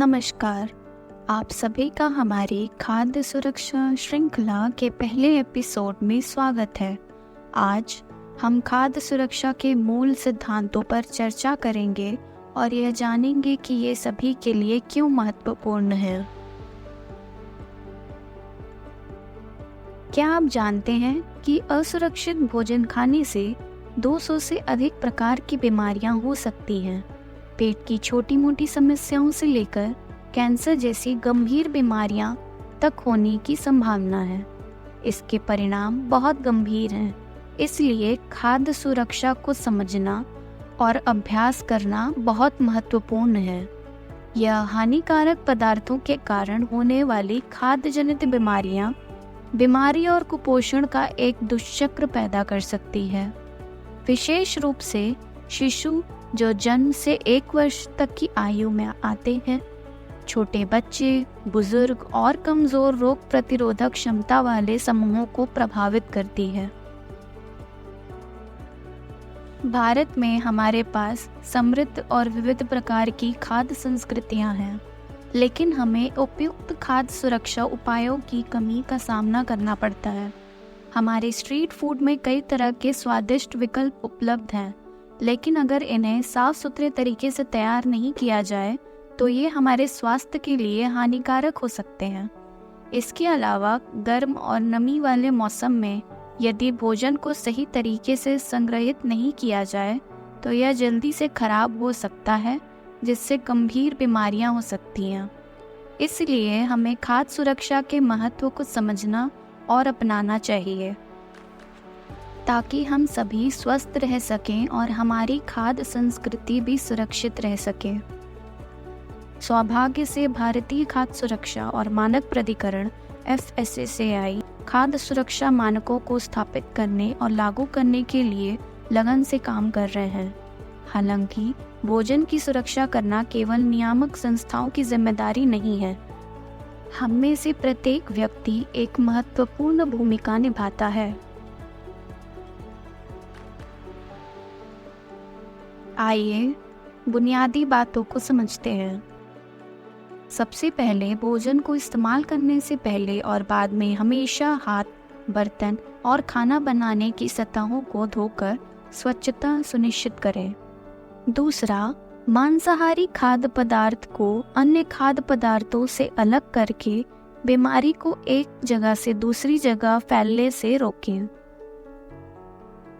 नमस्कार। आप सभी का हमारी खाद्य सुरक्षा श्रृंखला के पहले एपिसोड में स्वागत है। आज हम खाद्य सुरक्षा के मूल सिद्धांतों पर चर्चा करेंगे और यह जानेंगे कि ये सभी के लिए क्यों महत्वपूर्ण है। क्या आप जानते हैं कि असुरक्षित भोजन खाने से 200 से अधिक प्रकार की बीमारियां हो सकती हैं। पेट की छोटी मोटी समस्याओं से लेकर कैंसर जैसी गंभीर बीमारियां तक होने की संभावना है। इसके परिणाम बहुत गंभीर हैं, इसलिए खाद्य सुरक्षा को समझना और अभ्यास करना बहुत महत्वपूर्ण है। यह हानिकारक पदार्थों के कारण होने वाली खाद्य जनित बीमारियां, बीमारी और कुपोषण का एक दुष्चक्र पैदा कर सकती है। विशेष रूप से शिशु जो जन्म से 1 वर्ष तक की आयु में आते हैं, छोटे बच्चे, बुजुर्ग और कमजोर रोग प्रतिरोधक क्षमता वाले समूहों को प्रभावित करती है। भारत में हमारे पास समृद्ध और विविध प्रकार की खाद्य संस्कृतियां हैं, लेकिन हमें उपयुक्त खाद्य सुरक्षा उपायों की कमी का सामना करना पड़ता है। हमारे स्ट्रीट फूड में कई तरह के स्वादिष्ट विकल्प उपलब्ध हैं, लेकिन अगर इन्हें साफ सुथरे तरीके से तैयार नहीं किया जाए तो ये हमारे स्वास्थ्य के लिए हानिकारक हो सकते हैं। इसके अलावा गर्म और नमी वाले मौसम में यदि भोजन को सही तरीके से संग्रहित नहीं किया जाए तो यह जल्दी से खराब हो सकता है, जिससे गंभीर बीमारियां हो सकती हैं। इसलिए हमें खाद्य सुरक्षा के महत्व को समझना और अपनाना चाहिए ताकि हम सभी स्वस्थ रह सकें और हमारी खाद्य संस्कृति भी सुरक्षित रह सके। सौभाग्य से भारतीय खाद्य सुरक्षा और मानक प्राधिकरण FSSAI खाद्य सुरक्षा मानकों को स्थापित करने और लागू करने के लिए लगन से काम कर रहे हैं। हालांकि भोजन की सुरक्षा करना केवल नियामक संस्थाओं की जिम्मेदारी नहीं है। हम में से प्रत्येक व्यक्ति एक महत्वपूर्ण भूमिका निभाता है। आइए बुनियादी बातों को समझते हैं। सबसे पहले भोजन को इस्तेमाल करने से पहले और बाद में हमेशा हाथ, बर्तन और खाना बनाने की सतहों को धोकर स्वच्छता सुनिश्चित करें। दूसरा, मांसाहारी खाद्य पदार्थ को अन्य खाद्य पदार्थों से अलग करके बीमारी को एक जगह से दूसरी जगह फैलने से रोकें।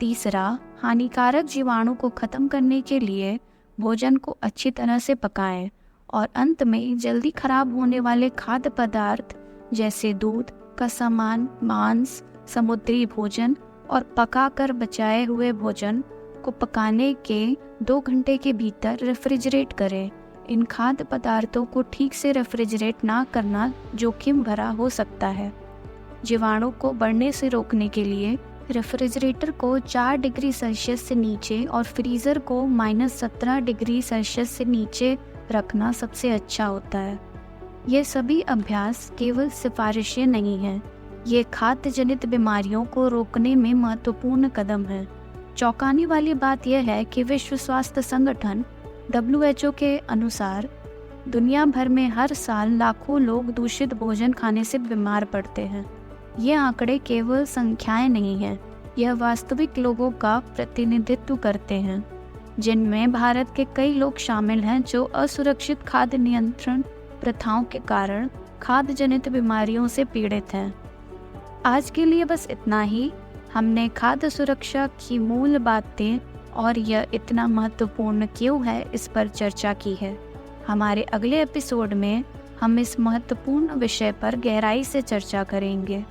तीसरा, हानिकारक जीवाणु को खत्म करने के लिए भोजन को अच्छी तरह से पकाएं। और अंत में जल्दी खराब होने वाले खाद्य पदार्थ जैसे दूध का सामान, मांस, समुद्री भोजन और पकाकर बचाए हुए भोजन को पकाने के 2 घंटे के भीतर रेफ्रिजरेट करें। इन खाद्य पदार्थों को ठीक से रेफ्रिजरेट ना करना जोखिम भरा हो सकता है। जीवाणु को बढ़ने से रोकने के लिए रेफ्रिजरेटर को 4 डिग्री सेल्सियस से नीचे और फ्रीज़र को -17 डिग्री सेल्सियस से नीचे रखना सबसे अच्छा होता है। ये सभी अभ्यास केवल सिफारिशें नहीं हैं, ये खाद्य जनित बीमारियों को रोकने में महत्वपूर्ण कदम है। चौंकाने वाली बात यह है कि विश्व स्वास्थ्य संगठन WHO के अनुसार दुनिया भर में हर साल लाखों लोग दूषित भोजन खाने से बीमार पड़ते हैं। ये आंकड़े केवल संख्याएं नहीं हैं, यह वास्तविक लोगों का प्रतिनिधित्व करते हैं, जिनमें भारत के कई लोग शामिल हैं जो असुरक्षित खाद्य नियंत्रण प्रथाओं के कारण खाद्य जनित बीमारियों से पीड़ित हैं। आज के लिए बस इतना ही। हमने खाद्य सुरक्षा की मूल बातें और यह इतना महत्वपूर्ण क्यों है इस पर चर्चा की है। हमारे अगले एपिसोड में हम इस महत्वपूर्ण विषय पर गहराई से चर्चा करेंगे।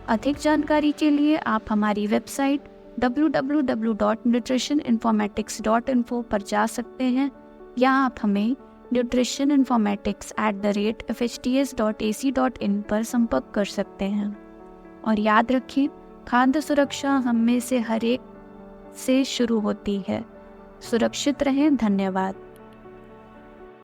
अधिक जानकारी के लिए आप हमारी वेबसाइट www.nutritioninformatics.info पर जा सकते हैं, या आप हमें nutritioninformatics@fhts.ac.in पर संपर्क कर सकते हैं। और याद रखें, खाद्य सुरक्षा हम में से हर एक से शुरू होती है। सुरक्षित रहें। धन्यवाद।